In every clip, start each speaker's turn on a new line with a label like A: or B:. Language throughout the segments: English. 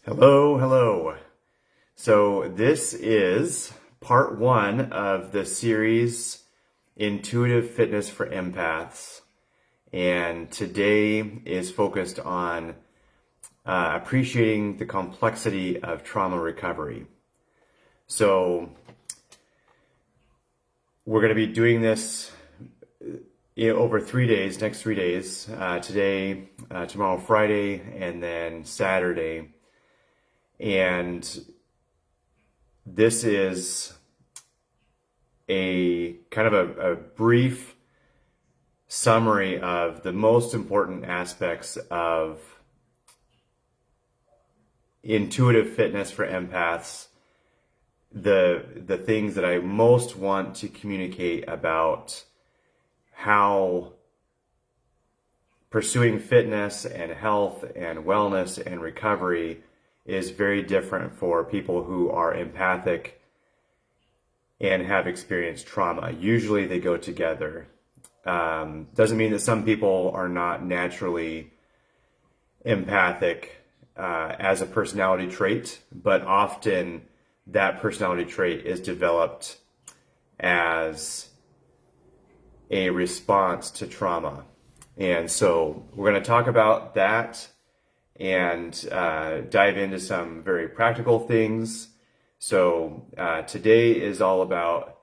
A: Hello, hello. So this is part one of the series Intuitive Fitness for Empaths. And today is focused on appreciating the complexity of trauma recovery. So we're going to be doing this over 3 days, next 3 days, today, tomorrow, Friday, and then Saturday. And this is a kind of a brief summary of the most important aspects of intuitive fitness for empaths, the things that I most want to communicate about how pursuing fitness and health and wellness and recovery is very different for people who are empathic and have experienced trauma. Usually they go together. Doesn't mean that some people are not naturally empathic as a personality trait, but often that personality trait is developed as a response to trauma. And so we're going to talk about that and dive into some very practical things. So today is all about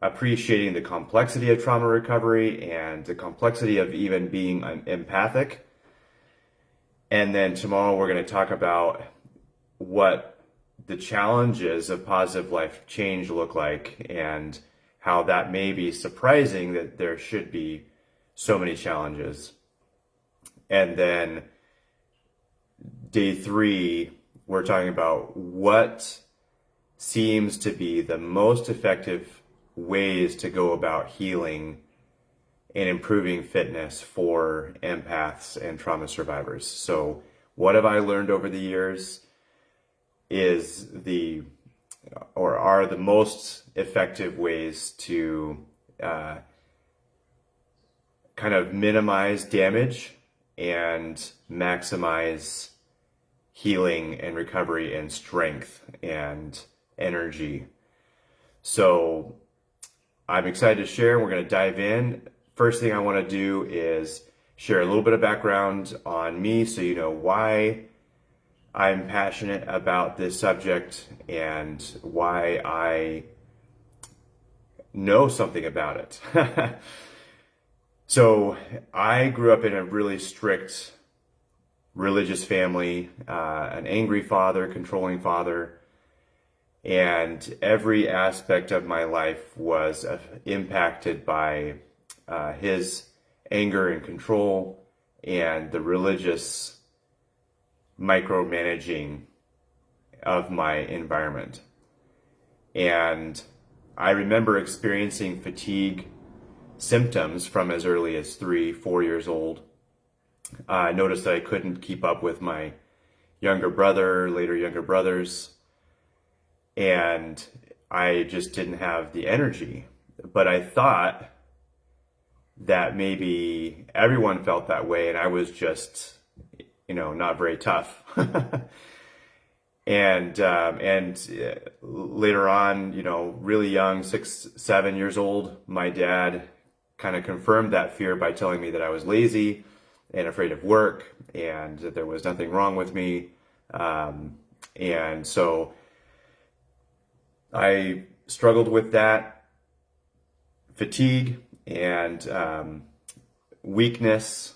A: appreciating the complexity of trauma recovery and the complexity of even being empathic. And then tomorrow we're going to talk about what the challenges of positive life change look like and how that may be surprising that there should be so many challenges. And then day 3, we're talking about what seems to be the most effective ways to go about healing and improving fitness for empaths and trauma survivors. So what have I learned over the years are the most effective ways to kind of minimize damage and maximize healing and recovery and strength and energy. So I'm excited to share. We're going to dive in. First thing I want to do is share a little bit of background on me so you know why I'm passionate about this subject and why I know something about it. So I grew up in a really strict religious family, an angry father, controlling father, and every aspect of my life was impacted by his anger and control and the religious micromanaging of my environment. And I remember experiencing fatigue symptoms from as early as 3-4 years old. I noticed that I couldn't keep up with my younger brother, later younger brothers, and I just didn't have the energy. But I thought that maybe everyone felt that way and I was just, not very tough. And later on, really young, 6-7 years old, my dad kind of confirmed that fear by telling me that I was lazy and afraid of work and that there was nothing wrong with me. And so I struggled with that fatigue and weakness.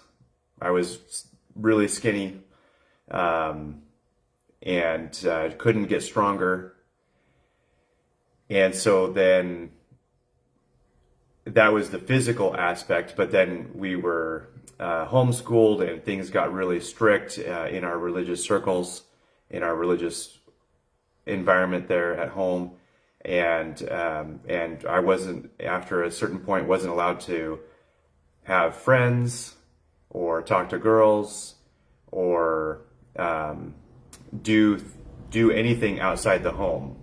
A: I was really skinny and couldn't get stronger. And so then that was the physical aspect, but then we were homeschooled and things got really strict in our religious circles, in our religious environment there at home. And I wasn't, after a certain point, wasn't allowed to have friends or talk to girls or do anything outside the home.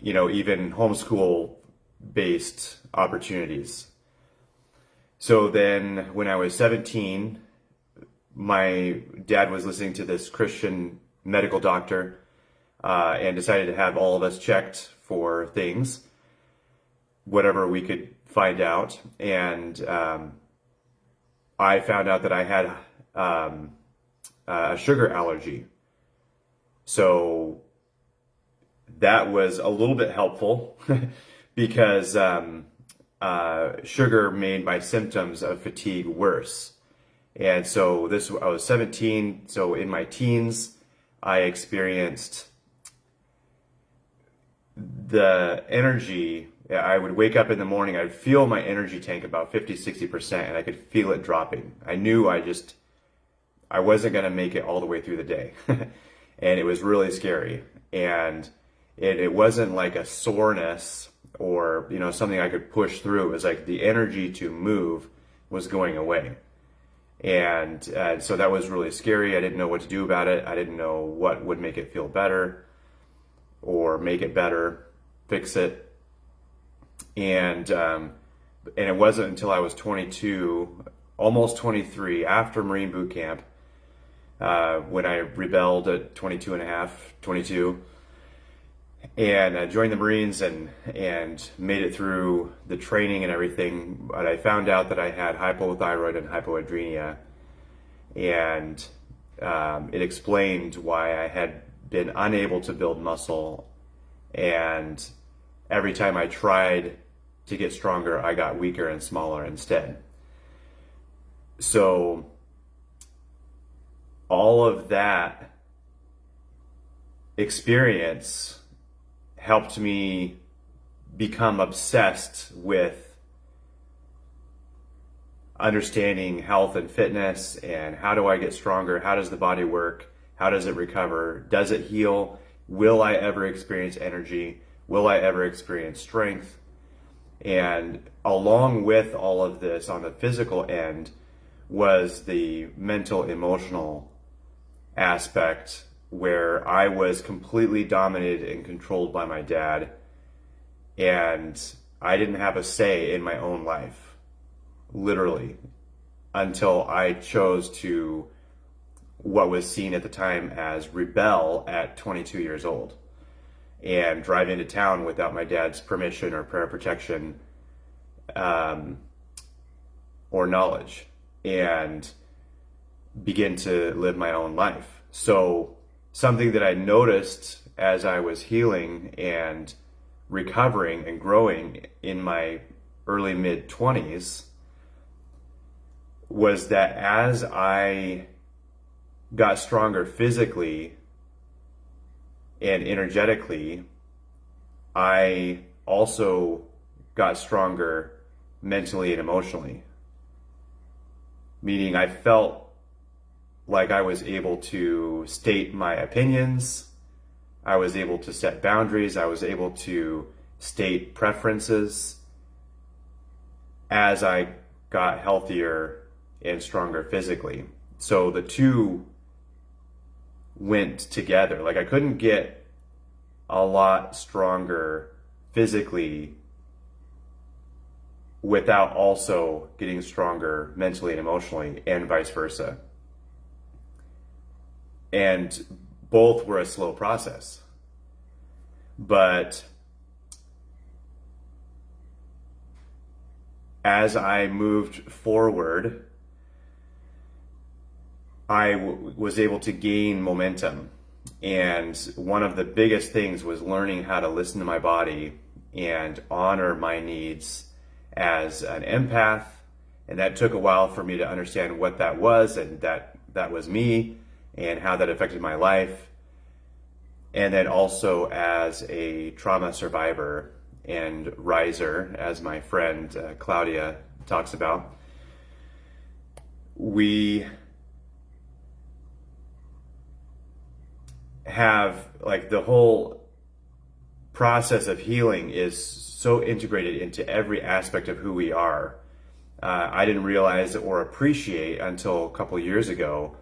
A: Even homeschool based opportunities. So then when I was 17, my dad was listening to this Christian medical doctor and decided to have all of us checked for things, whatever we could find out. And I found out that I had a sugar allergy. So that was a little bit helpful because sugar made my symptoms of fatigue worse. And so I was 17, so in my teens, I experienced the energy. I would wake up in the morning, I'd feel my energy tank about 50-60%, and I could feel it dropping. I knew I wasn't going to make it all the way through the day. And it was really scary. And it wasn't like a soreness or, something I could push through. It was like the energy to move was going away. And so that was really scary. I didn't know what to do about it. I didn't know what would make it feel better or make it better, fix it. And it wasn't until I was 22, almost 23, after Marine boot camp, when I rebelled at 22 and a half, 22, and joined the Marines and made it through the training and everything. But I found out that I had hypothyroid and hypoadrenia, and it explained why I had been unable to build muscle, and every time I tried to get stronger, I got weaker and smaller instead. So all of that experience helped me become obsessed with understanding health and fitness and how do I get stronger? How does the body work? How does it recover? Does it heal? Will I ever experience energy? Will I ever experience strength? And along with all of this on the physical end was the mental, emotional aspect where I was completely dominated and controlled by my dad, and I didn't have a say in my own life, literally, until I chose to what was seen at the time as rebel at 22 years old and drive into town without my dad's permission or prayer protection or knowledge and begin to live my own life. So something that I noticed as I was healing and recovering and growing in my early mid-20s was that as I got stronger physically and energetically, I also got stronger mentally and emotionally. Meaning I felt like I was able to state my opinions, I was able to set boundaries, I was able to state preferences as I got healthier and stronger physically. So the two went together. Like I couldn't get a lot stronger physically without also getting stronger mentally and emotionally, and vice versa. And both were a slow process. But as I moved forward, I was able to gain momentum. And one of the biggest things was learning how to listen to my body and honor my needs as an empath. And that took a while for me to understand what that was, and that was me and how that affected my life. And then also as a trauma survivor and riser, as my friend Claudia talks about, we have like the whole process of healing is so integrated into every aspect of who we are. I didn't realize or appreciate until a couple years ago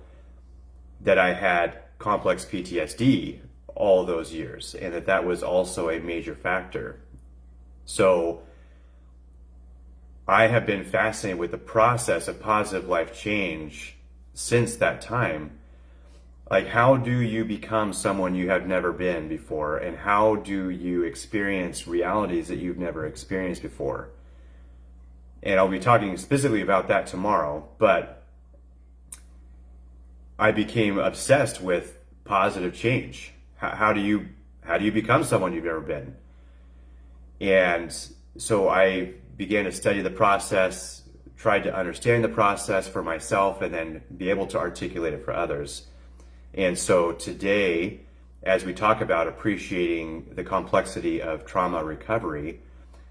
A: that I had complex PTSD all those years, and that was also a major factor. So I have been fascinated with the process of positive life change since that time. Like, how do you become someone you have never been before? And how do you experience realities that you've never experienced before? And I'll be talking specifically about that tomorrow, but I became obsessed with positive change. How do you become someone you've never been? And so I began to study the process, tried to understand the process for myself, and then be able to articulate it for others. And so today, as we talk about appreciating the complexity of trauma recovery,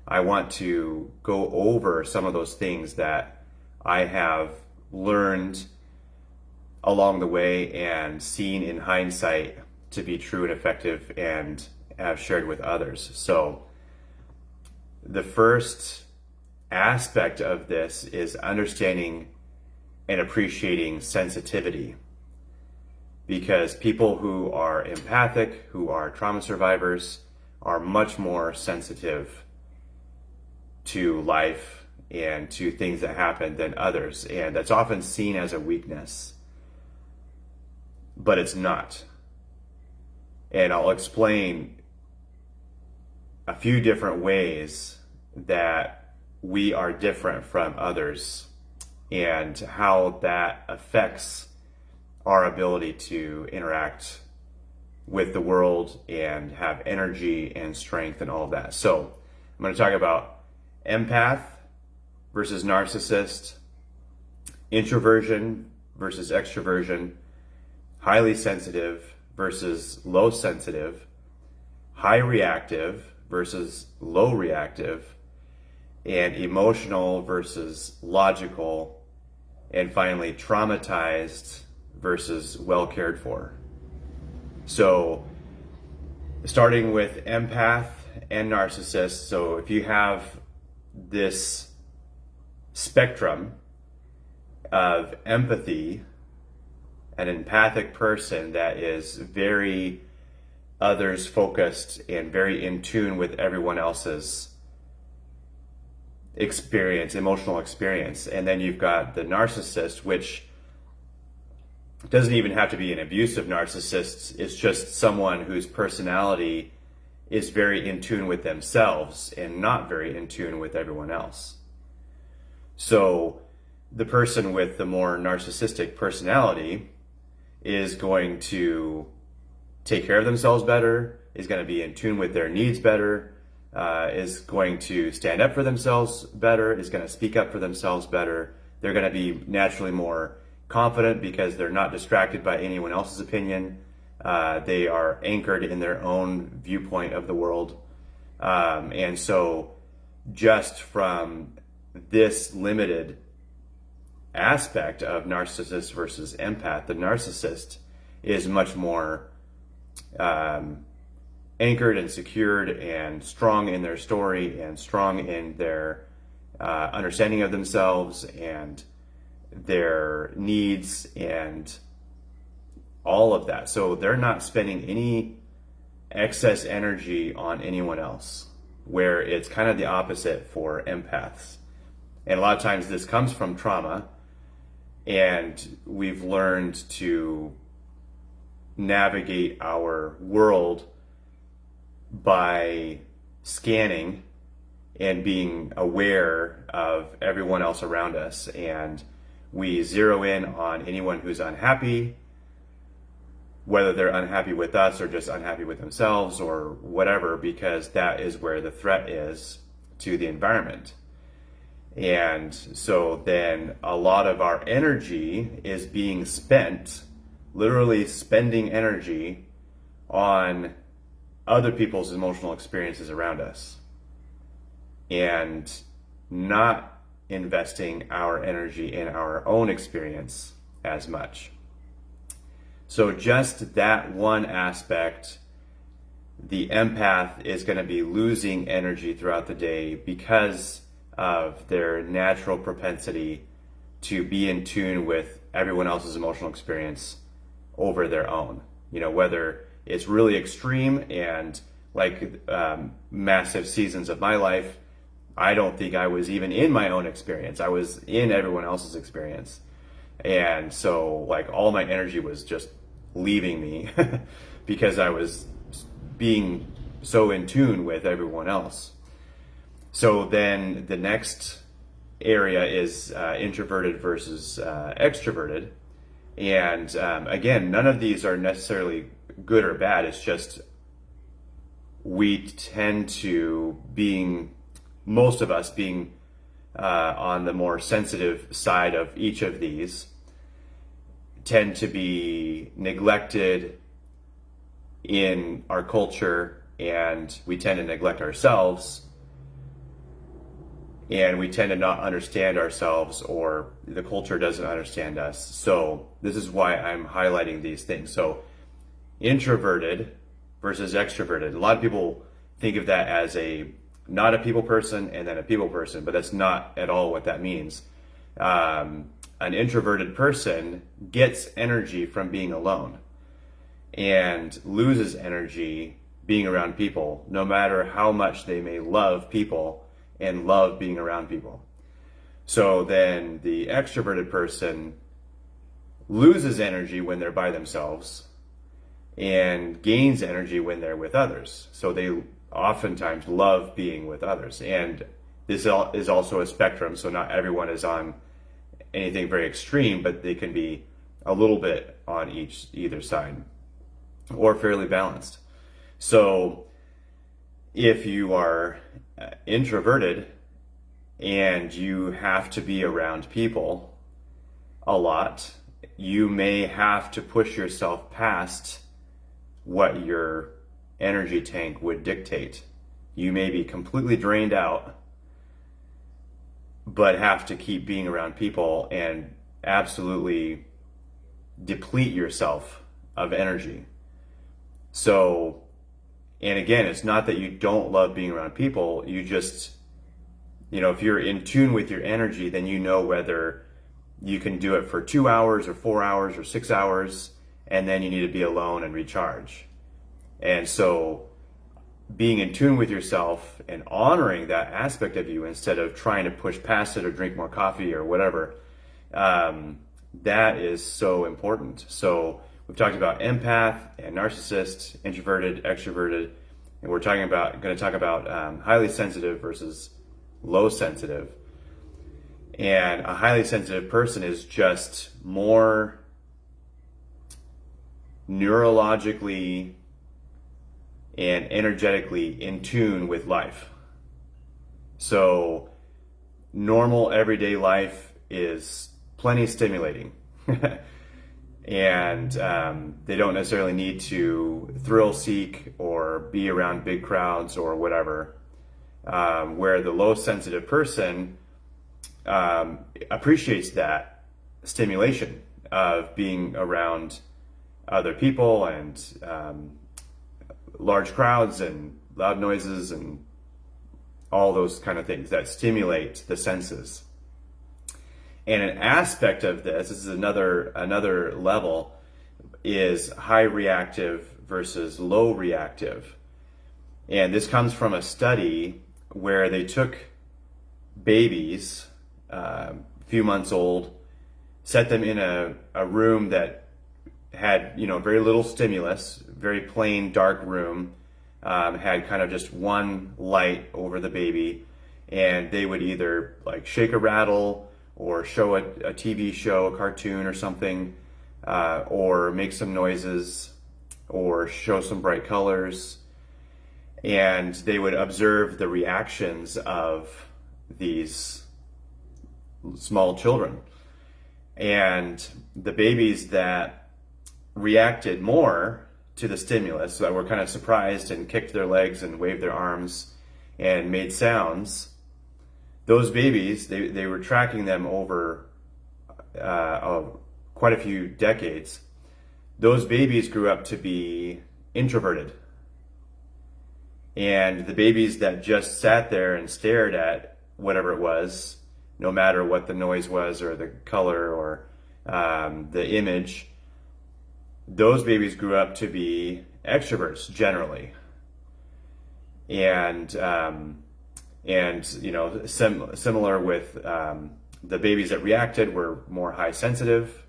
A: I want to go over some of those things that I have learned along the way and seen in hindsight to be true and effective and have shared with others. So the first aspect of this is understanding and appreciating sensitivity. Because people who are empathic, who are trauma survivors, are much more sensitive to life and to things that happen than others. And that's often seen as a weakness, but it's not. And I'll explain a few different ways that we are different from others and how that affects our ability to interact with the world and have energy and strength and all of that. So I'm going to talk about empath versus narcissist, introversion versus extroversion, highly sensitive versus low sensitive, high reactive versus low reactive, and emotional versus logical, and finally traumatized versus well cared for. So starting with empath and narcissist, so if you have this spectrum of empathy, an empathic person that is very others focused and very in tune with everyone else's experience, emotional experience. And then you've got the narcissist, which doesn't even have to be an abusive narcissist. It's just someone whose personality is very in tune with themselves and not very in tune with everyone else. So the person with the more narcissistic personality is going to take care of themselves better, is going to be in tune with their needs better, is going to stand up for themselves better, is going to speak up for themselves better. They're going to be naturally more confident because they're not distracted by anyone else's opinion. They are anchored in their own viewpoint of the world. And so just from this limited aspect of narcissist versus empath, the narcissist is much more anchored and secured and strong in their story and strong in their understanding of themselves and their needs and all of that. So they're not spending any excess energy on anyone else, where it's kind of the opposite for empaths. And a lot of times this comes from trauma, and we've learned to navigate our world by scanning and being aware of everyone else around us. And we zero in on anyone who's unhappy, whether they're unhappy with us or just unhappy with themselves or whatever, because that is where the threat is to the environment. And so then a lot of our energy is being spent, literally spending energy on other people's emotional experiences around us and not investing our energy in our own experience as much. So just that one aspect, the empath is going to be losing energy throughout the day because of their natural propensity to be in tune with everyone else's emotional experience over their own. You know, whether it's really extreme and like massive seasons of my life, I don't think I was even in my own experience. I was in everyone else's experience. And so like all my energy was just leaving me because I was being so in tune with everyone else. So then the next area is introverted versus extroverted. And again, none of these are necessarily good or bad. It's just we tend to most of us being on the more sensitive side of each of these tend to be neglected in our culture, and we tend to neglect ourselves, and we tend to not understand ourselves, or the culture doesn't understand us. So this is why I'm highlighting these things. So introverted versus extroverted. A lot of people think of that as not a people person and then a people person, but that's not at all what that means. An introverted person gets energy from being alone and loses energy being around people, no matter how much they may love people and love being around people. So then the extroverted person loses energy when they're by themselves and gains energy when they're with others. So they oftentimes love being with others. And this is also a spectrum, so not everyone is on anything very extreme, but they can be a little bit on either side, or fairly balanced. So if you are introverted and you have to be around people a lot, you may have to push yourself past what your energy tank would dictate. You may be completely drained out, but have to keep being around people and absolutely deplete yourself of energy. So, and again, it's not that you don't love being around people, you just, if you're in tune with your energy, then you know whether you can do it for 2 hours or 4 hours or 6 hours, and then you need to be alone and recharge. And so being in tune with yourself and honoring that aspect of you instead of trying to push past it or drink more coffee or whatever, that is so important. So we've talked about empath and narcissist, introverted, extroverted, and we're going to talk about highly sensitive versus low sensitive. And a highly sensitive person is just more neurologically and energetically in tune with life. So normal everyday life is plenty stimulating. And they don't necessarily need to thrill seek or be around big crowds or whatever. Where the low sensitive person appreciates that stimulation of being around other people and large crowds and loud noises and all those kind of things that stimulate the senses. And an aspect of this is another level, is high reactive versus low reactive. And this comes from a study where they took babies, a few months old, set them in a room that had very little stimulus, very plain dark room, had kind of just one light over the baby, and they would either like shake a rattle or show a TV show, a cartoon or something, or make some noises or show some bright colors, and they would observe the reactions of these small children. And the babies that reacted more to the stimulus, that were kind of surprised and kicked their legs and waved their arms and made sounds, those babies, they were tracking them over quite a few decades. Those babies grew up to be introverted. And the babies that just sat there and stared at whatever it was, no matter what the noise was or the color or the image, those babies grew up to be extroverts generally. And similar with the babies that reacted were more high sensitive,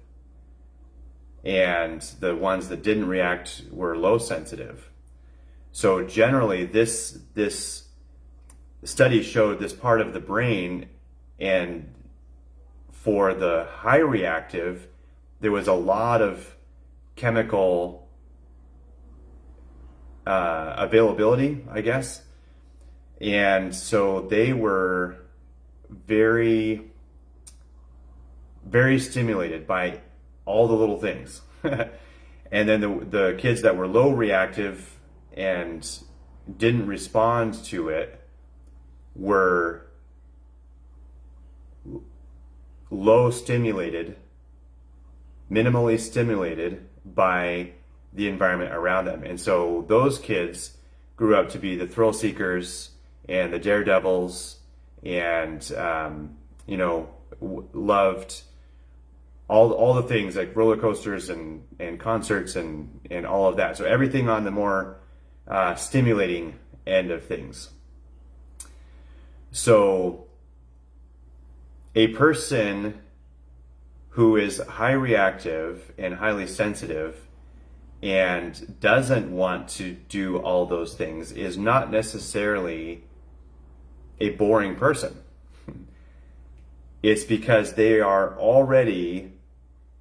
A: and the ones that didn't react were low sensitive. So generally, this study showed this part of the brain, and for the high reactive, there was a lot of chemical availability, I guess. And so they were very, very stimulated by all the little things. And then the kids that were low reactive and didn't respond to it were low stimulated, minimally stimulated by the environment around them. And so those kids grew up to be the thrill seekers and the daredevils, and loved all the things like roller coasters and concerts and all of that. So everything on the more stimulating end of things. So a person who is high reactive and highly sensitive and doesn't want to do all those things is not necessarily a boring person. It's because they are already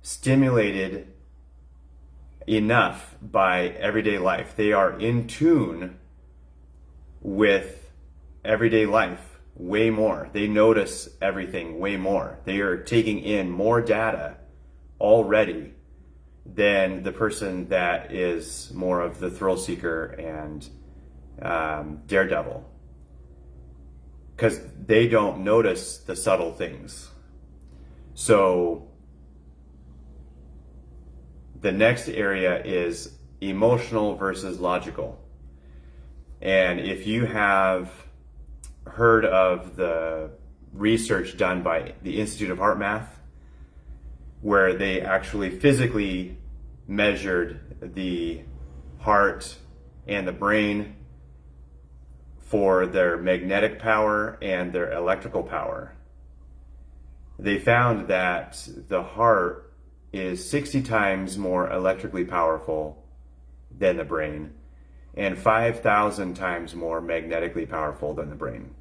A: stimulated enough by everyday life. They are in tune with everyday life way more. They notice everything way more. They are taking in more data already than the person that is more of the thrill seeker and daredevil, because they don't notice the subtle things. So the next area is emotional versus logical. And if you have heard of the research done by the Institute of Heart Math, where they actually physically measured the heart and the brain for their magnetic power and their electrical power, they found that the heart is 60 times more electrically powerful than the brain and 5,000 times more magnetically powerful than the brain.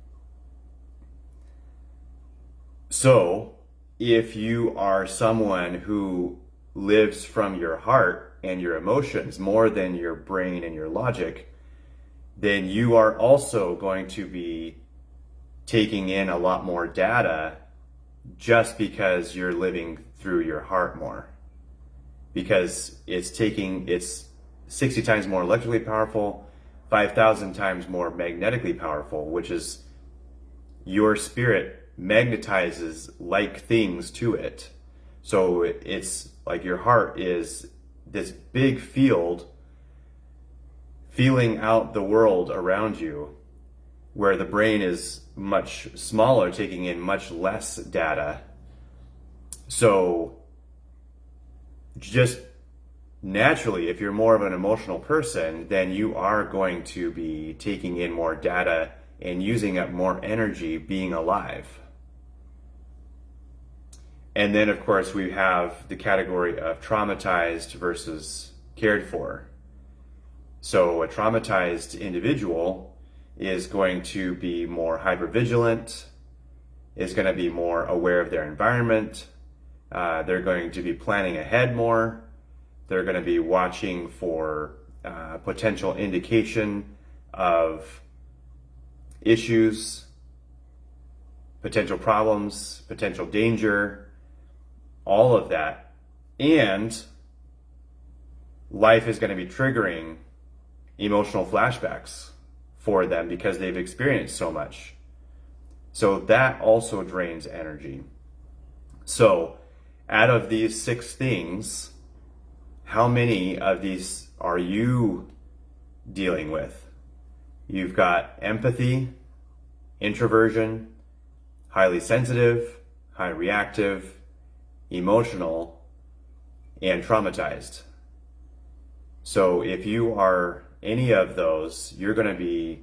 A: So if you are someone who lives from your heart and your emotions more than your brain and your logic, then you are also going to be taking in a lot more data just because you're living through your heart more. Because it's 60 times more electrically powerful, 5,000 times more magnetically powerful, which is your spirit magnetizes like things to it. So it's like your heart is this big field feeling out the world around you, where the brain is much smaller, taking in much less data. So just naturally, if you're more of an emotional person, then you are going to be taking in more data and using up more energy being alive. And then, of course, we have the category of traumatized versus cared for. So a traumatized individual is going to be more hypervigilant, is going to be more aware of their environment. They're going to be planning ahead more. They're going to be watching for potential indication of issues, potential problems, potential danger, all of that. And life is going to be triggering emotional flashbacks for them because they've experienced so much. So that also drains energy. So out of these 6 things, how many of these are you dealing with? You've got empathy, introversion, highly sensitive, high reactive, emotional, and traumatized. So if you are any of those, you're going to be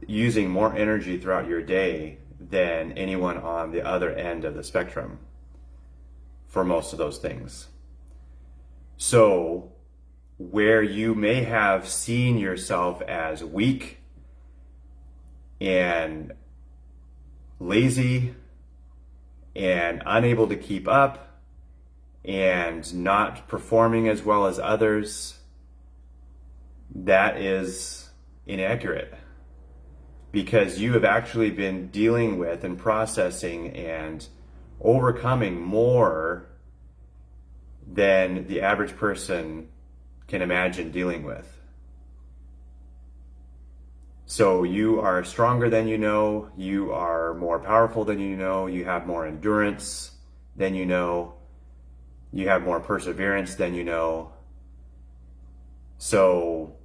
A: using more energy throughout your day than anyone on the other end of the spectrum for most of those things. So where you may have seen yourself as weak and lazy and unable to keep up and not performing as well as others, that is inaccurate, because you have actually been dealing with and processing and overcoming more than the average person can imagine dealing with. So you are stronger than you know, you are more powerful than you know, you have more endurance than you know, you have more perseverance than you know. So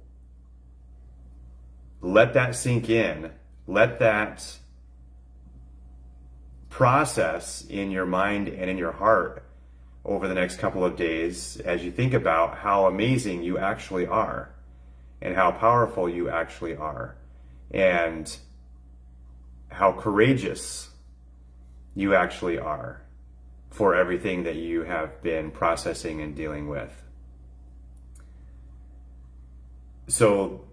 A: let that sink in. Let that process in your mind and in your heart over the next couple of days as you think about how amazing you actually are and how powerful you actually are and how courageous you actually are for everything that you have been processing and dealing with. So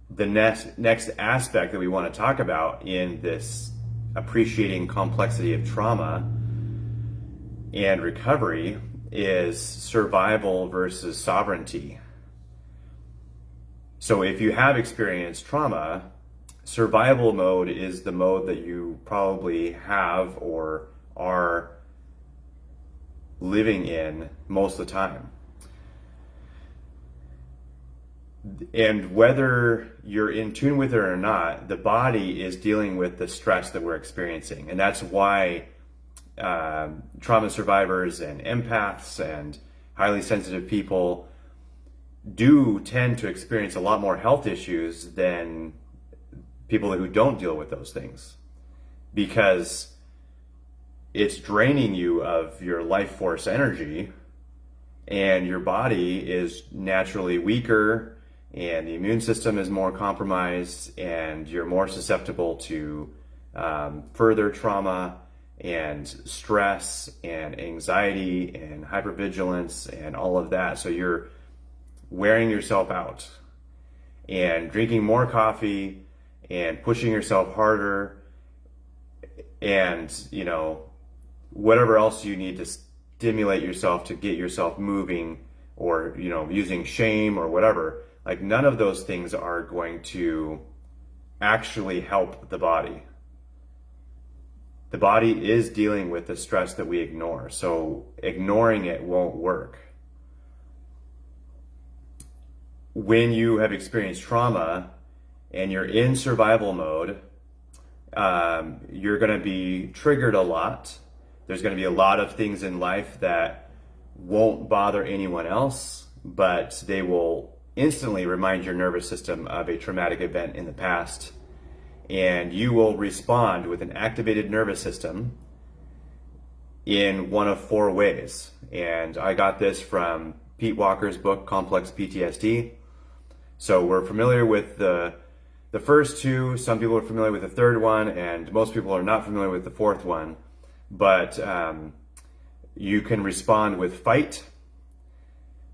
A: the next aspect that we want to talk about in this appreciating complexity of trauma and recovery is survival versus sovereignty. So if you have experienced trauma, survival mode is the mode that you probably have or are living in most of the time. And whether you're in tune with it or not, the body is dealing with the stress that we're experiencing. And that's why trauma survivors and empaths and highly sensitive people do tend to experience a lot more health issues than people who don't deal with those things, because it's draining you of your life force energy, and your body is naturally weaker, and the immune system is more compromised, and you're more susceptible to further trauma and stress and anxiety and hypervigilance and all of that. So you're wearing yourself out and drinking more coffee and pushing yourself harder and, whatever else you need to stimulate yourself to get yourself moving, or, using shame or whatever. Like, none of those things are going to actually help the body. The body is dealing with the stress that we ignore, so ignoring it won't work. When you have experienced trauma and you're in survival mode, you're going to be triggered a lot. There's going to be a lot of things in life that won't bother anyone else, but they will instantly remind your nervous system of a traumatic event in the past. And you will respond with an activated nervous system in one of 4 ways. And I got this from Pete Walker's book, Complex PTSD. So we're familiar with the first 2. Some people are familiar with the 3rd one, and most people are not familiar with the 4th one. But you can respond with fight,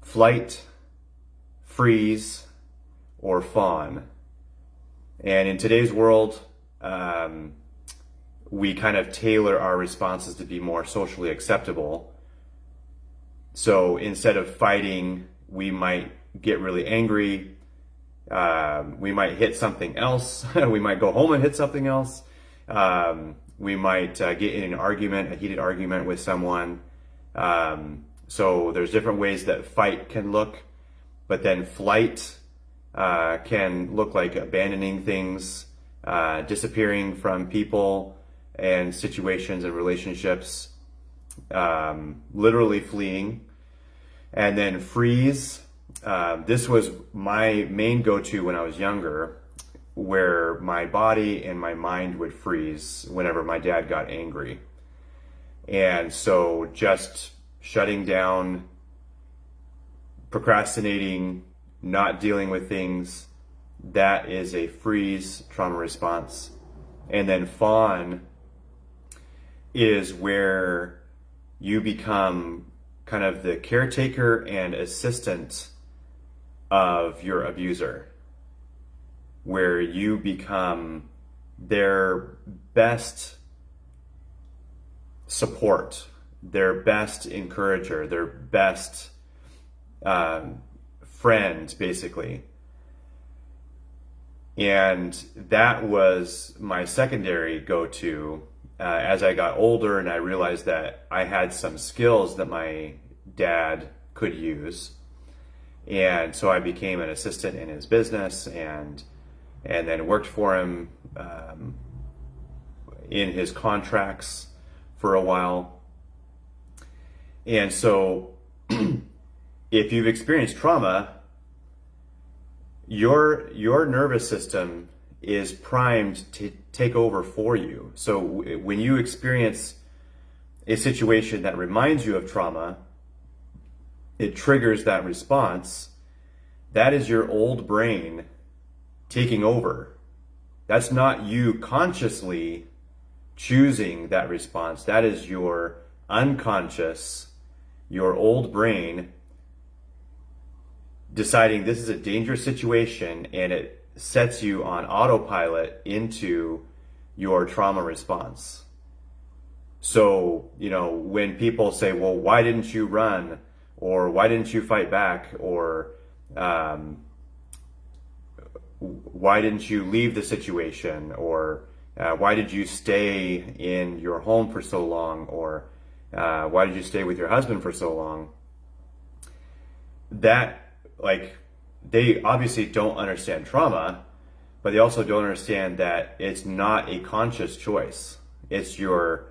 A: flight, freeze, or fawn. And in today's world, we kind of tailor our responses to be more socially acceptable. So instead of fighting, we might get really angry. We might hit something else. We might go home and hit something else. We might get in a heated argument with someone. So there's different ways that fight can look, but then flight can look like abandoning things, disappearing from people and situations and relationships, literally fleeing. And then freeze. This was my main go-to when I was younger, where my body and my mind would freeze whenever my dad got angry. And so just shutting down, procrastinating, not dealing with things, that is a freeze trauma response. And then fawn is where you become kind of the caretaker and assistant of your abuser, where you become their best support, their best encourager, their best friend, basically. And that was my secondary go-to as I got older, and I realized that I had some skills that my dad could use. And so I became an assistant in his business, and then worked for him in his contracts for a while. And so if you've experienced trauma, your nervous system is primed to take over for you. So when you experience a situation that reminds you of trauma, it triggers that response. That is your old brain taking over. That's not you consciously choosing that response. That is your unconscious, your old brain deciding this is a dangerous situation, and it sets you on autopilot into your trauma response. So, when people say, well, why didn't you run? Or why didn't you fight back? Or why didn't you leave the situation? Or why did you stay in your home for so long? Or why did you stay with your husband for so long? That, they obviously don't understand trauma, but they also don't understand that it's not a conscious choice. It's your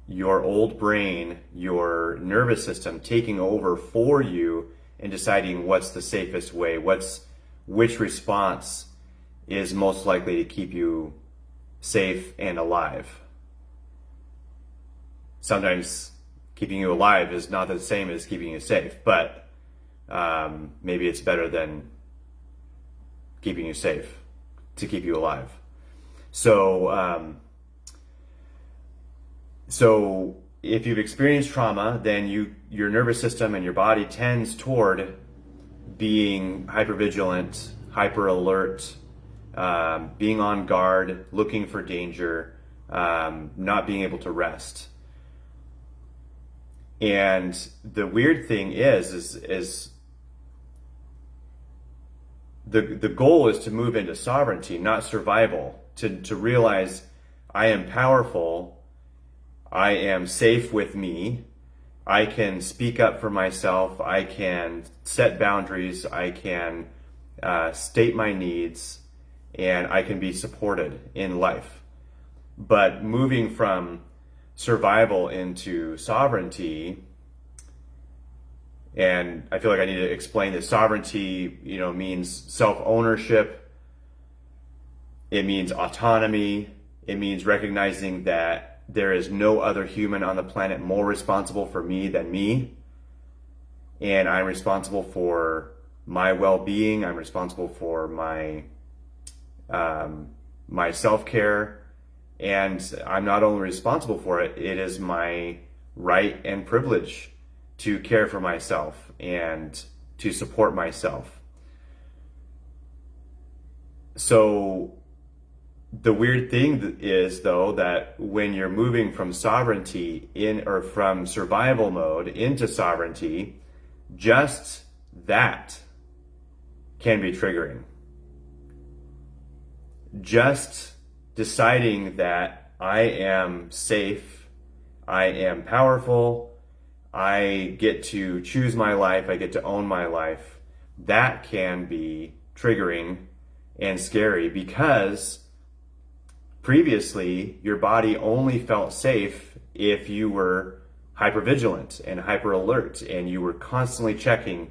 A: old brain, your nervous system taking over for you and deciding what's the safest way, which response is most likely to keep you safe and alive. Sometimes keeping you alive is not the same as keeping you safe, but maybe it's better than keeping you safe to keep you alive. So if you've experienced trauma, then your nervous system and your body tends toward being hypervigilant, hyper alert, being on guard, looking for danger, not being able to rest. And the weird thing is the goal is to move into sovereignty, not survival, to realize I am powerful, I am safe with me, I can speak up for myself, I can set boundaries, I can state my needs, and I can be supported in life. But moving from survival into sovereignty, and I feel like I need to explain that sovereignty, means self-ownership, it means autonomy, it means recognizing that there is no other human on the planet more responsible for me than me, and I'm responsible for my well-being, I'm responsible for my self-care, and I'm not only responsible for it, it is my right and privilege to care for myself and to support myself. So the weird thing is, though, that when you're moving from sovereignty from survival mode into sovereignty, just that can be triggering. Just deciding that I am safe, I am powerful, I get to choose my life, I get to own my life, that can be triggering and scary, because previously your body only felt safe if you were hypervigilant and hyper alert, and you were constantly checking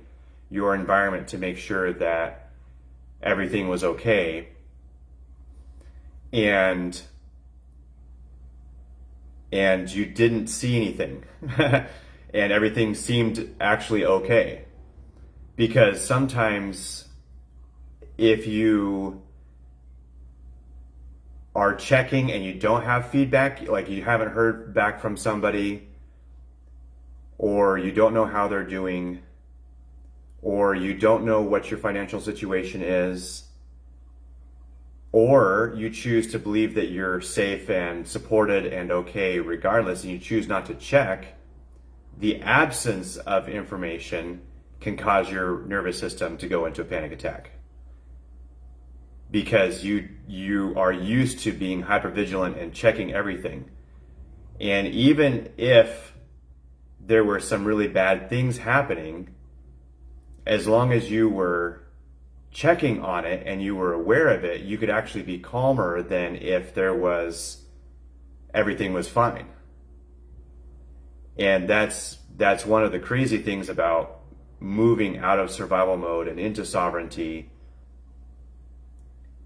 A: your environment to make sure that everything was okay. And you didn't see anything. And everything seemed actually okay. Because sometimes if you are checking and you don't have feedback, like you haven't heard back from somebody, or you don't know how they're doing, or you don't know what your financial situation is, or you choose to believe that you're safe and supported and okay regardless, and you choose not to check, the absence of information can cause your nervous system to go into a panic attack. Because you are used to being hypervigilant and checking everything. And even if there were some really bad things happening, as long as you were checking on it and you were aware of it, you could actually be calmer than if everything was fine. And that's one of the crazy things about moving out of survival mode and into sovereignty,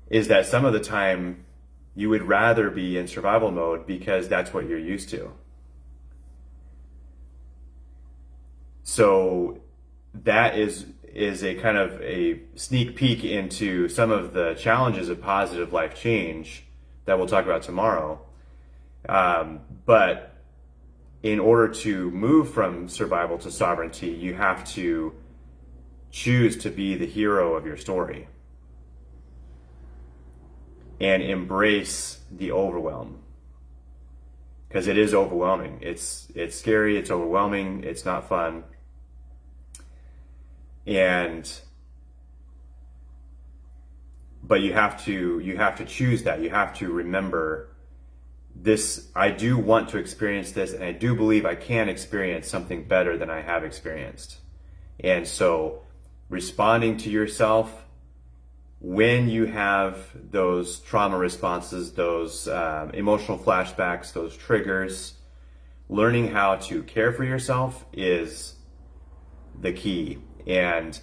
A: is that some of the time you would rather be in survival mode because that's what you're used to. So that is a kind of a sneak peek into some of the challenges of positive life change that we'll talk about tomorrow. But in order to move from survival to sovereignty, you have to choose to be the hero of your story and embrace the overwhelm, because it is overwhelming. It's scary, it's overwhelming, it's not fun. But you have to choose that. You have to remember this. I do want to experience this, and I do believe I can experience something better than I have experienced. And so responding to yourself when you have those trauma responses, those emotional flashbacks, those triggers, learning how to care for yourself is the key. And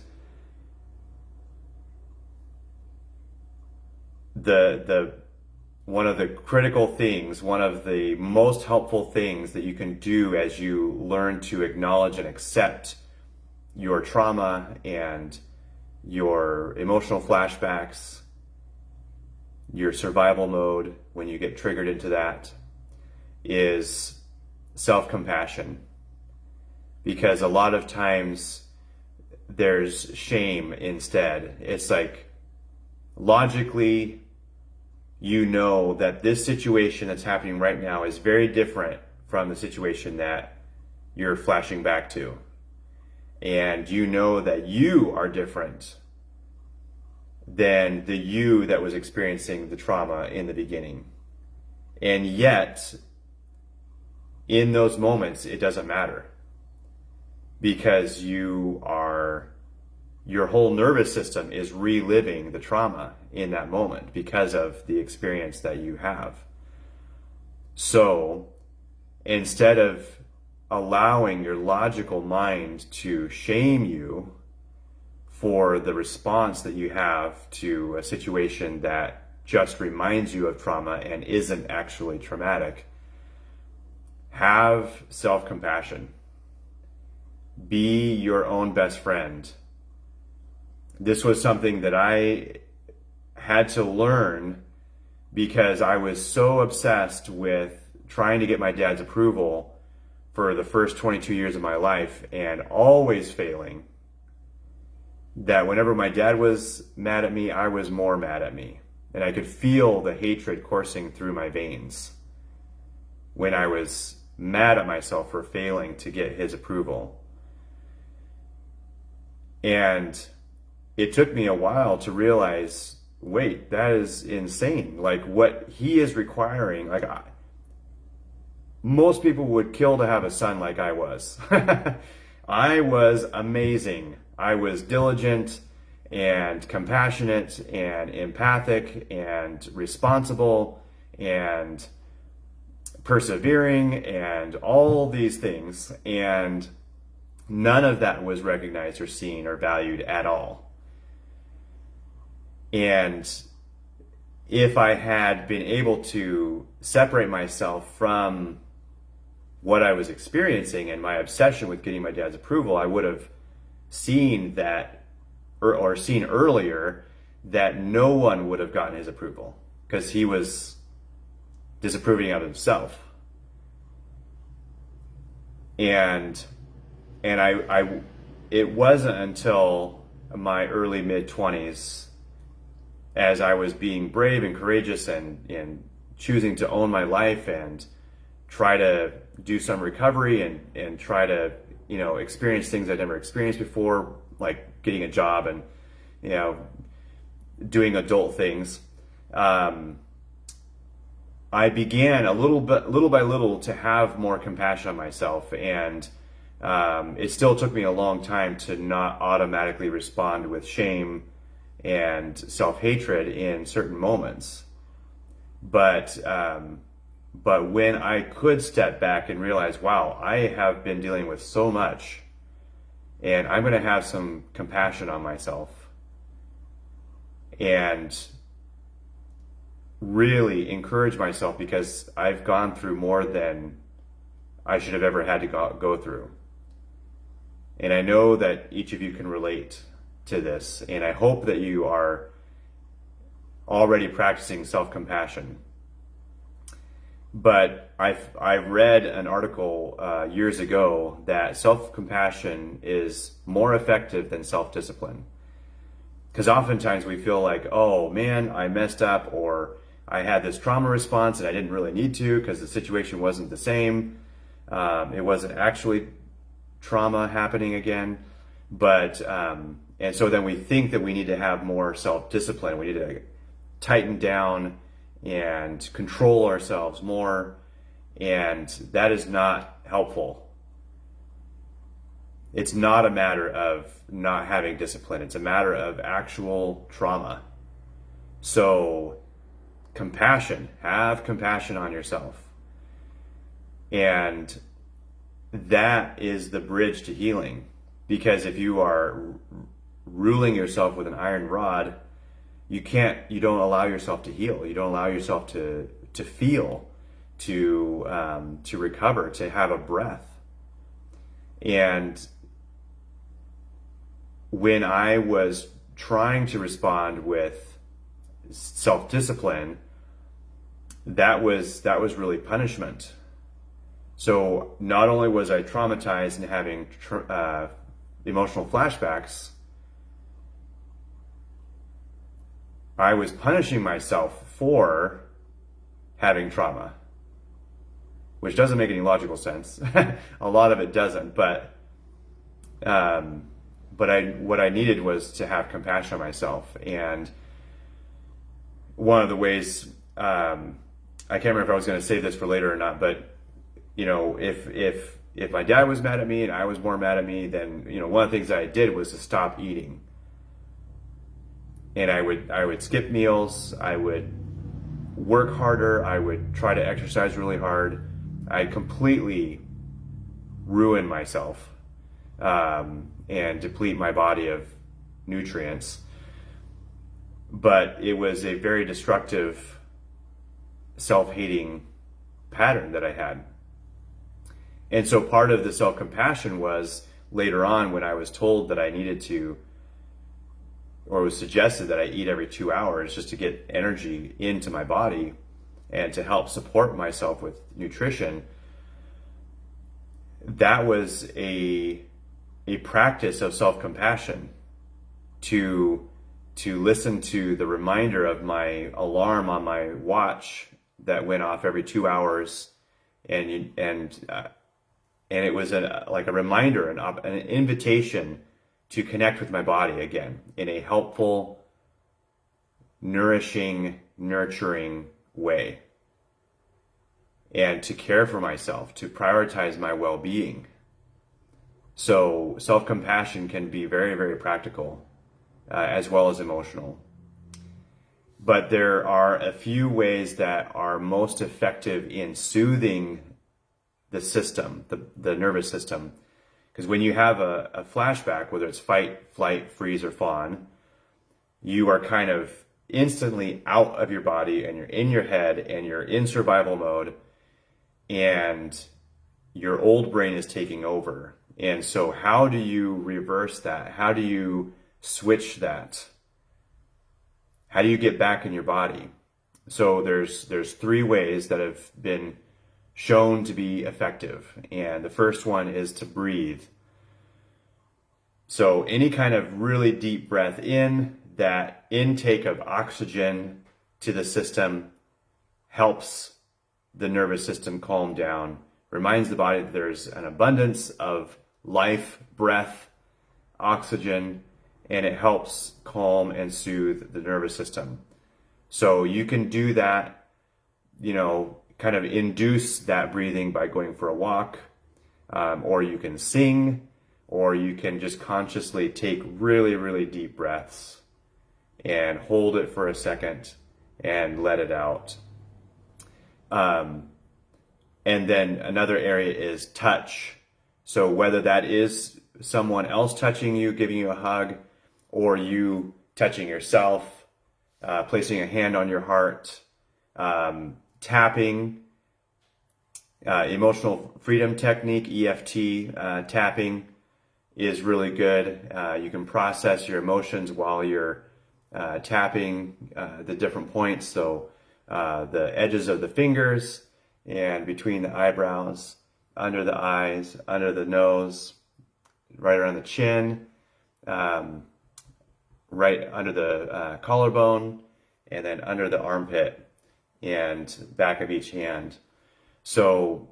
A: the one of the critical things, one of the most helpful things that you can do as you learn to acknowledge and accept your trauma and your emotional flashbacks, your survival mode when you get triggered into that, is self-compassion. Because a lot of times there's shame instead. It's like, logically, you know that this situation that's happening right now is very different from the situation that you're flashing back to. And you know that you are different than the you that was experiencing the trauma in the beginning. And yet, in those moments, it doesn't matter. Because your whole nervous system is reliving the trauma in that moment because of the experience that you have. So instead of allowing your logical mind to shame you for the response that you have to a situation that just reminds you of trauma and isn't actually traumatic, have self-compassion. Be your own best friend. This was something that I had to learn because I was so obsessed with trying to get my dad's approval for the first 22 years of my life and always failing, that whenever my dad was mad at me, I was more mad at me. And I could feel the hatred coursing through my veins when I was mad at myself for failing to get his approval. And it took me a while to realize, wait, that is insane. Like, what he is requiring, like, most people would kill to have a son like I was. I was amazing. I was diligent and compassionate and empathic and responsible and persevering and all these things. And none of that was recognized or seen or valued at all. And if I had been able to separate myself from what I was experiencing and my obsession with getting my dad's approval, I would have seen that, or seen earlier, that no one would have gotten his approval because he was disapproving of himself. And it wasn't until my early mid-20s, as I was being brave and courageous and choosing to own my life and try to do some recovery and try to, experience things I'd never experienced before, like getting a job and, doing adult things. I began little by little to have more compassion on myself, and it still took me a long time to not automatically respond with shame and self-hatred in certain moments. But when I could step back and realize, wow, I have been dealing with so much, and I'm going to have some compassion on myself and really encourage myself, because I've gone through more than I should have ever had to go through. And I know that each of you can relate to this, and I hope that you are already practicing self-compassion. But I've read an article years ago that self-compassion is more effective than self-discipline. Because oftentimes we feel like, oh man, I messed up, or I had this trauma response and I didn't really need to because the situation wasn't the same. It wasn't actually trauma happening again. But, and so then we think that we need to have more self-discipline. We need to tighten down and control ourselves more. And that is not helpful. It's not a matter of not having discipline. It's a matter of actual trauma. So compassion, have compassion on yourself. And that is the bridge to healing. Because if you are ruling yourself with an iron rod, you don't allow yourself to heal. You don't allow yourself to feel, to recover, to have a breath. And when I was trying to respond with self-discipline, that was really punishment. So not only was I traumatized and having emotional flashbacks, I was punishing myself for having trauma, which doesn't make any logical sense. A lot of it doesn't, but what I needed was to have compassion on myself. And one of the ways, I can't remember if I was going to save this for later or not, but if my dad was mad at me and I was more mad at me, then one of the things that I did was to stop eating. And I would skip meals, I would work harder, I would try to exercise really hard. I completely ruin myself and deplete my body of nutrients. But it was a very destructive, self-hating pattern that I had. And so part of the self-compassion was later on when I was told that I needed to, or it was suggested that I eat every 2 hours just to get energy into my body and to help support myself with nutrition. That was a practice of self-compassion, to listen to the reminder of my alarm on my watch that went off every 2 hours, and it was like a reminder, an invitation to connect with my body again in a helpful, nourishing, nurturing way, and to care for myself, to prioritize my well-being. So self-compassion can be very, very practical, as well as emotional. But there are a few ways that are most effective in soothing the system, the nervous system. Because when you have a flashback, whether it's fight, flight, freeze, or fawn, you are kind of instantly out of your body and you're in your head and you're in survival mode, and your old brain is taking over. And so how do you reverse that? How do you switch that? How do you get back in your body? So there's three ways that have been shown to be effective. And the first one is to breathe. So any kind of really deep breath in, that intake of oxygen to the system helps the nervous system calm down, reminds the body that there's an abundance of life, breath, oxygen, and it helps calm and soothe the nervous system. So you can do that, kind of induce that breathing by going for a walk, or you can sing, or you can just consciously take really, really deep breaths and hold it for a second and let it out. And then another area is touch. So whether that is someone else touching you, giving you a hug, or you touching yourself, placing a hand on your heart, tapping, emotional freedom technique, EFT, tapping is really good. You can process your emotions while you're tapping the different points. So the edges of the fingers and between the eyebrows, under the eyes, under the nose, right around the chin, right under the collarbone, and then under the armpit and back of each hand. So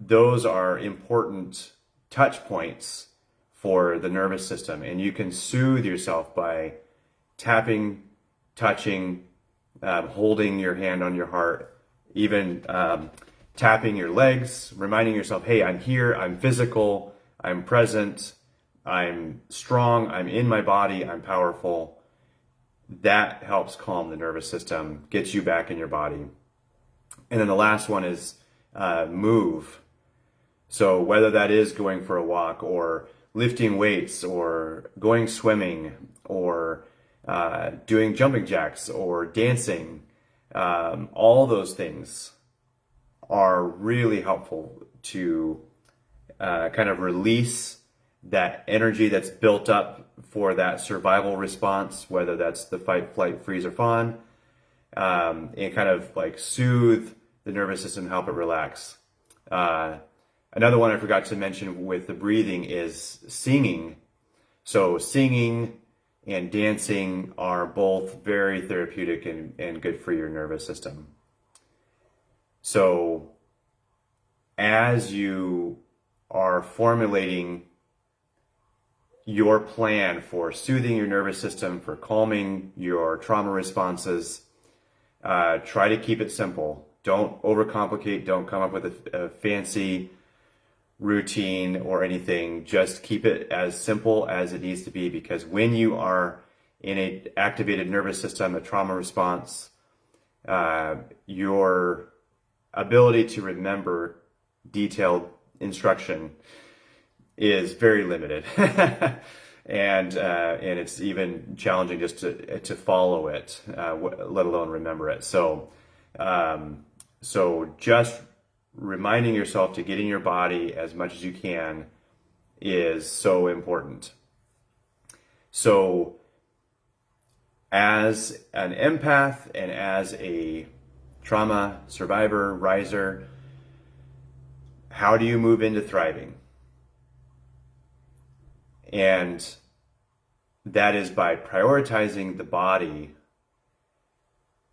A: those are important touch points for the nervous system, and you can soothe yourself by tapping, touching, holding your hand on your heart, even tapping your legs, reminding yourself, hey, I'm here, I'm physical, I'm present, I'm strong, I'm in my body, I'm powerful. That helps calm the nervous system, gets you back in your body. And then the last one is move. So whether that is going for a walk or lifting weights or going swimming or doing jumping jacks or dancing, all those things are really helpful to kind of release that energy that's built up for that survival response, whether that's the fight, flight, freeze, or fawn, and kind of like soothe the nervous system, help it relax. Another one I forgot to mention with the breathing is singing. So singing and dancing are both very therapeutic and good for your nervous system. So as you are formulating your plan for soothing your nervous system, for calming your trauma responses, try to keep it simple. Don't overcomplicate. Don't come up with a fancy routine or anything. Just keep it as simple as it needs to be, because when you are in an activated nervous system, a trauma response, your ability to remember detailed instruction is very limited. And it's even challenging just to follow it, let alone remember it. So just reminding yourself to get in your body as much as you can is so important. So as an empath and as a trauma survivor, riser, how do you move into thriving? And that is by prioritizing the body,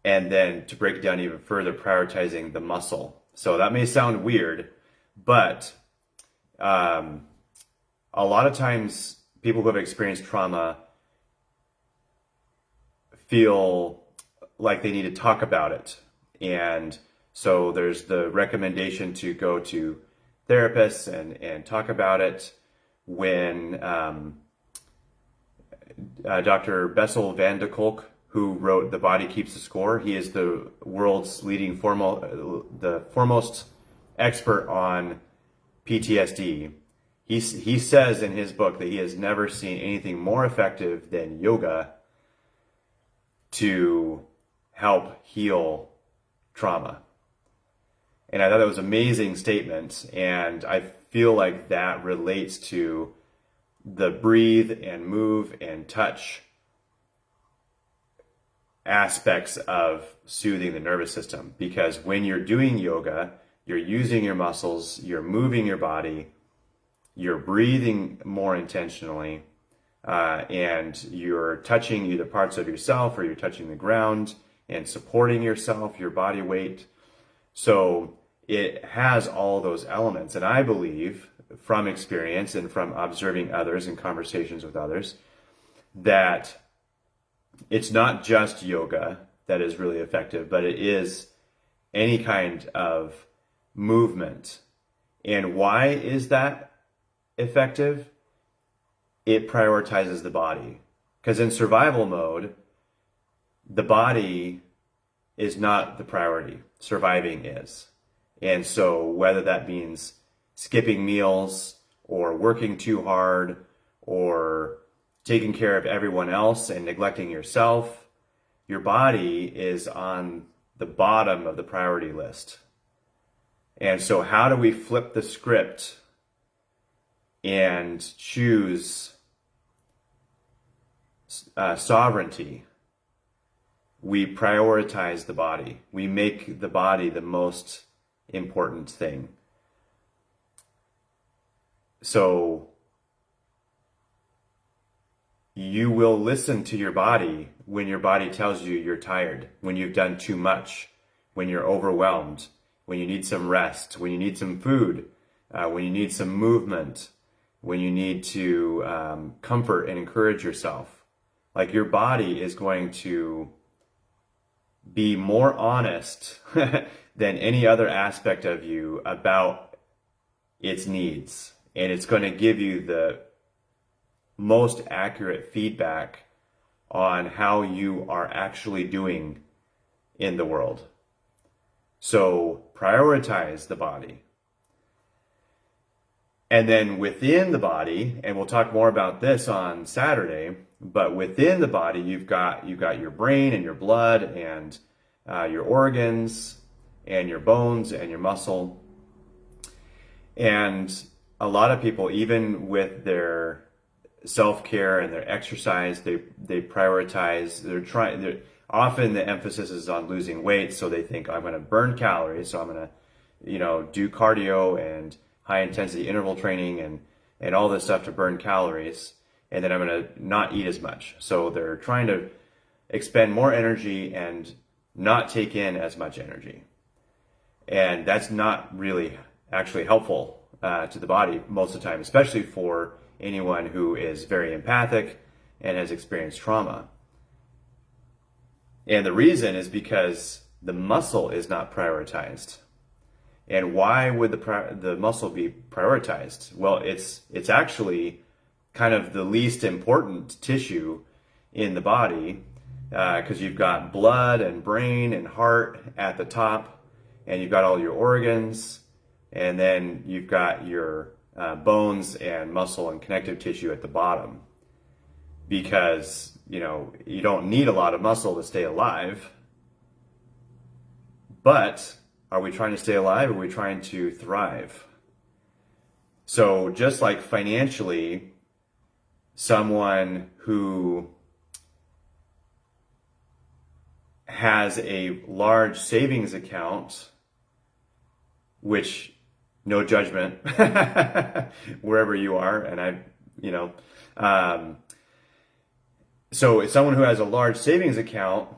A: and then to break it down even further, prioritizing the muscle. So that may sound weird, but a lot of times people who have experienced trauma feel like they need to talk about it. And so there's the recommendation to go to therapists and talk about it. When Dr. Bessel van de Kolk, who wrote The Body Keeps the Score, he is the world's leading foremost expert on PTSD. He says in his book that he has never seen anything more effective than yoga to help heal trauma. And I thought that was an amazing statement, and I feel like that relates to the breathe and move and touch aspects of soothing the nervous system, because when you're doing yoga, you're using your muscles, you're moving your body, you're breathing more intentionally, and you're touching either parts of yourself or you're touching the ground and supporting yourself, your body weight. So it has all those elements. And I believe from experience and from observing others and conversations with others that it's not just yoga that is really effective, but it is any kind of movement. And why is that effective? It prioritizes the body. Because in survival mode, the body is not the priority. Surviving is. And so whether that means skipping meals or working too hard or taking care of everyone else and neglecting yourself, your body is on the bottom of the priority list. And so how do we flip the script and choose sovereignty? We prioritize the body. We make the body the most important thing. So you will listen to your body when your body tells you you're tired, when you've done too much, when you're overwhelmed, when you need some rest, when you need some food, when you need some movement, when you need to comfort and encourage yourself. Like, your body is going to be more honest than any other aspect of you about its needs. And it's going to give you the most accurate feedback on how you are actually doing in the world. So prioritize the body. And then within the body, and we'll talk more about this on Saturday, but within the body, you've got your brain and your blood and your organs and your bones and your muscle. And a lot of people, even with their self-care and their exercise, they prioritize, often the emphasis is on losing weight. So they think, I'm going to burn calories. So I'm going to, do cardio and high intensity interval training and all this stuff to burn calories. And then I'm going to not eat as much. So they're trying to expend more energy and not take in as much energy. And that's not really actually helpful to the body most of the time, especially for anyone who is very empathic and has experienced trauma. And the reason is because the muscle is not prioritized. And why would the muscle be prioritized? Well, it's actually kind of the least important tissue in the body, because you've got blood and brain and heart at the top, and you've got all your organs, and then you've got your bones and muscle and connective tissue at the bottom. Because, you don't need a lot of muscle to stay alive. But are we trying to stay alive, or are we trying to thrive? So just like financially, someone who has a large savings account, which, no judgment, wherever you are, and so someone who has a large savings account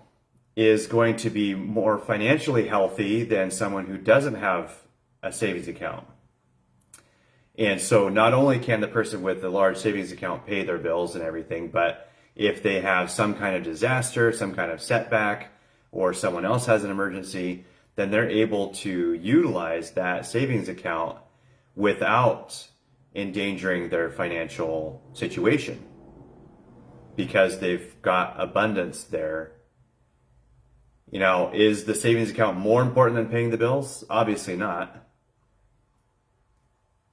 A: is going to be more financially healthy than someone who doesn't have a savings account. And so not only can the person with the large savings account pay their bills and everything, but if they have some kind of disaster, some kind of setback, or someone else has an emergency, then they're able to utilize that savings account without endangering their financial situation, because they've got abundance there. Is the savings account more important than paying the bills? Obviously not.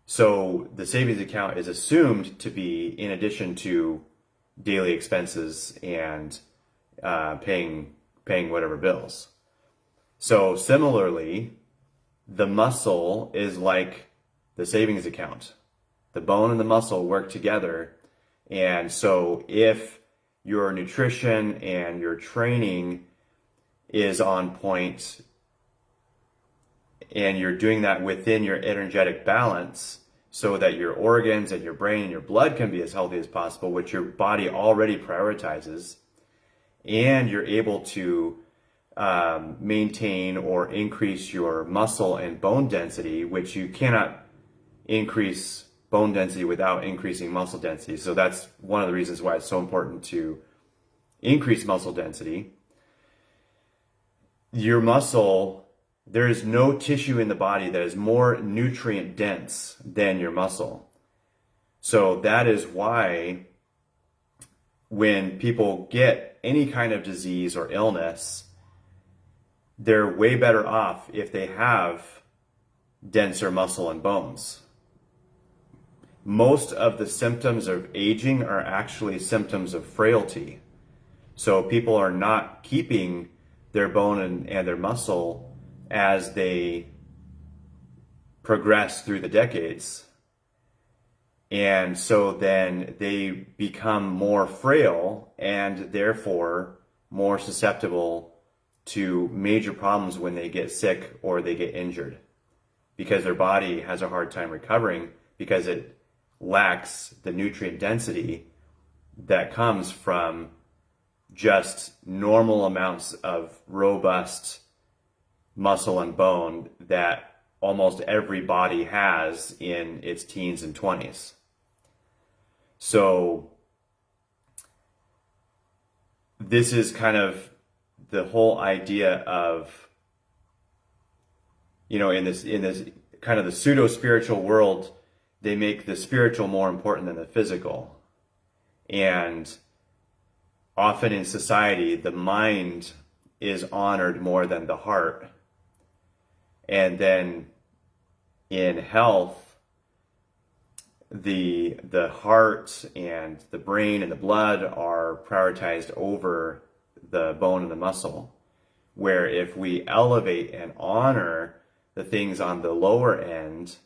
A: So the savings account is assumed to be in addition to daily expenses and paying whatever bills. So similarly, the muscle is like the savings account. The bone and the muscle work together. And so if your nutrition and your training is on point, and you're doing that within your energetic balance so that your organs and your brain and your blood can be as healthy as possible, which your body already prioritizes, and you're able to maintain or increase your muscle and bone density, which you cannot increase bone density without increasing muscle density. So that's one of the reasons why it's so important to increase muscle density. Your muscle, there is no tissue in the body that is more nutrient dense than your muscle. So that is why when people get any kind of disease or illness, they're way better off if they have denser muscle and bones. Most of the symptoms of aging are actually symptoms of frailty. So people are not keeping their bone and their muscle as they progress through the decades. And so then they become more frail and therefore more susceptible to major problems when they get sick or they get injured, because their body has a hard time recovering because it lacks the nutrient density that comes from just normal amounts of robust muscle and bone that almost every body has in its teens and 20s. So this is kind of the whole idea of, in this kind of the pseudo spiritual world, they make the spiritual more important than the physical. And often in society, the mind is honored more than the heart. And then in health, the heart and the brain and the blood are prioritized over the bone and the muscle. Where if we elevate and honor the things on the lower end,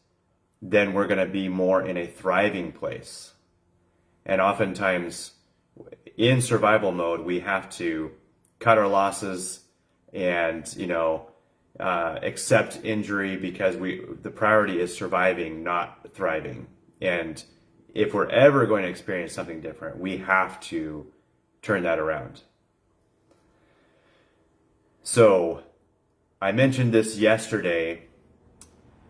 A: then we're going to be more in a thriving place. And oftentimes in survival mode, we have to cut our losses and, accept injury because the priority is surviving, not thriving. And if we're ever going to experience something different, we have to turn that around. So I mentioned this yesterday,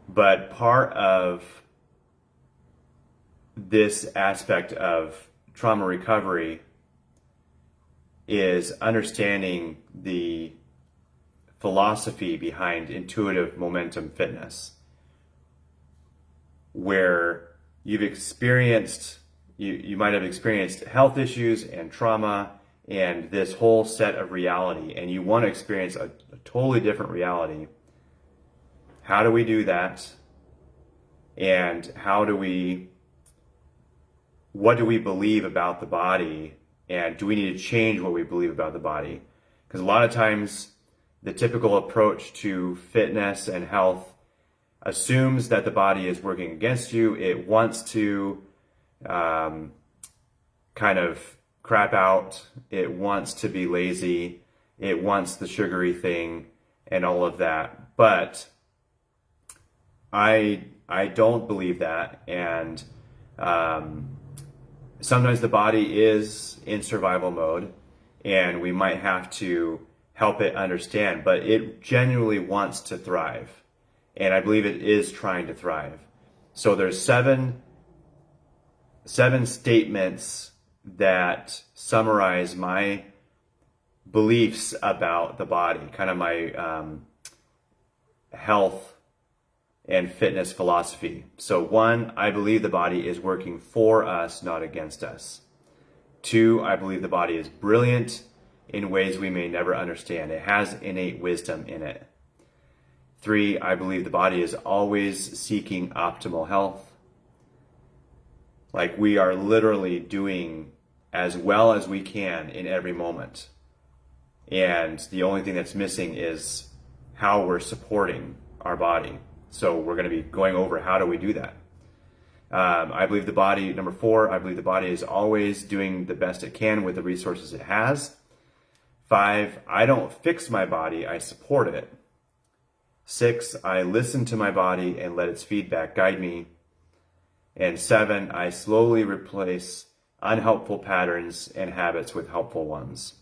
A: but part of this aspect of trauma recovery is understanding the philosophy behind intuitive momentum fitness, where you might have experienced health issues and trauma and this whole set of reality, and you want to experience a totally different reality. How do we do that? And what do we believe about the body? And do we need to change what we believe about the body? Because a lot of times the typical approach to fitness and health assumes that the body is working against you. It wants to kind of crap out. It wants to be lazy. It wants the sugary thing and all of that. But I don't believe that. And sometimes the body is in survival mode and we might have to help it understand, but it genuinely wants to thrive. And I believe it is trying to thrive. So there's seven statements that summarize my beliefs about the body, kind of my health and fitness philosophy. So 1, I believe the body is working for us, not against us. 2, I believe the body is brilliant in ways we may never understand. It has innate wisdom in it. 3, I believe the body is always seeking optimal health. Like we are literally doing as well as we can in every moment. And the only thing that's missing is how we're supporting our body. So we're going to be going over how do we do that. I believe the body, number 4, I believe the body is always doing the best it can with the resources it has. 5, I don't fix my body, I support it. 6, I listen to my body and let its feedback guide me. And 7, I slowly replace unhelpful patterns and habits with helpful ones.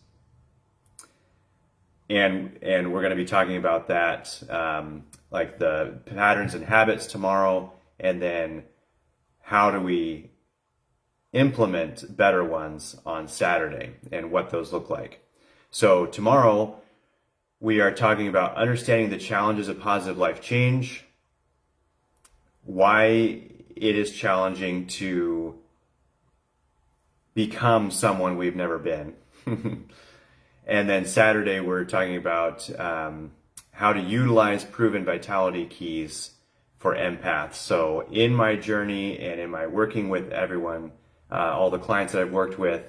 A: And we're going to be talking about that, like the patterns and habits tomorrow, and then how do we implement better ones on Saturday and what those look like. So tomorrow we are talking about understanding the challenges of positive life change, why it is challenging to become someone we've never been. And then Saturday, we're talking about how to utilize proven vitality keys for empaths. So in my journey and in my working with everyone, all the clients that I've worked with,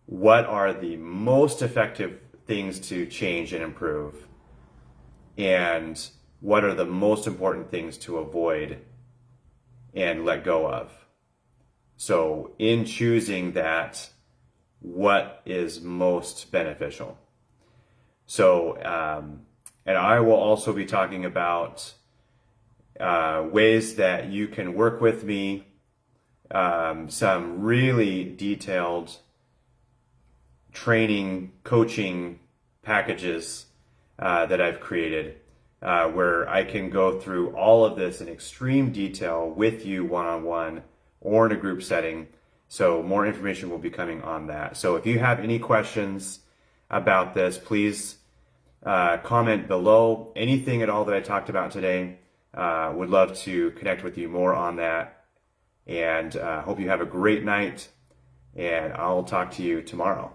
A: what are the most effective things to change and improve? And what are the most important things to avoid and let go of? So in choosing that, what is most beneficial? So, and I will also be talking about ways that you can work with me, some really detailed training, coaching packages that I've created, where I can go through all of this in extreme detail with you one-on-one or in a group setting. So more information will be coming on that. So if you have any questions about this, please comment below. Anything at all that I talked about today, would love to connect with you more on that. And hope you have a great night, and I'll talk to you tomorrow.